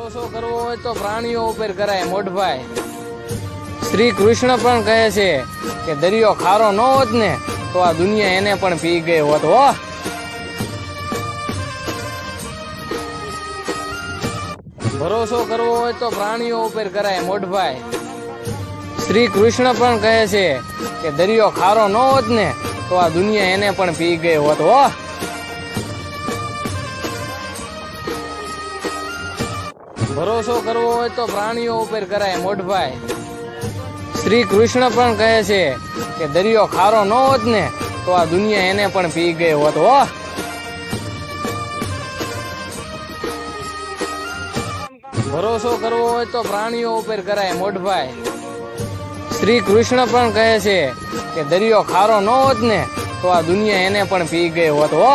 ભરોસો કરવો હોય તો પ્રાણીઓ ઉપર કરાય મોઢભાઈ. શ્રી કૃષ્ણ પણ કહે છે કે દરિયો ખારો ન હોત ને તો આ દુનિયા એને પણ પી ગઈ હોત. હો ભરોસો કરવો હોય તો પ્રાણીઓ ઉપર કરાય મોઢભાઈ. શ્રી કૃષ્ણ પણ કહે છે કે દરિયો ખારો ન હોત ને તો આ દુનિયા એને પણ પી ગઈ હોત. હો ભરોસો કરવો હોય તો પ્રાણીઓ ઉપર કરાય મોઢભાઈ. શ્રી કૃષ્ણ પણ કહે છે કે દરિયો ખારો ન હોત ને તો આ દુનિયા એને પણ પી ગઈ હોત. હો ભરોસો કરવો હોય તો પ્રાણીઓ ઉપર કરાય મોઢભાઈ. શ્રી કૃષ્ણ પણ કહે છે કે દરિયો ખારો ન હોત ને તો આ દુનિયા એને પણ પી ગઈ હોત. હો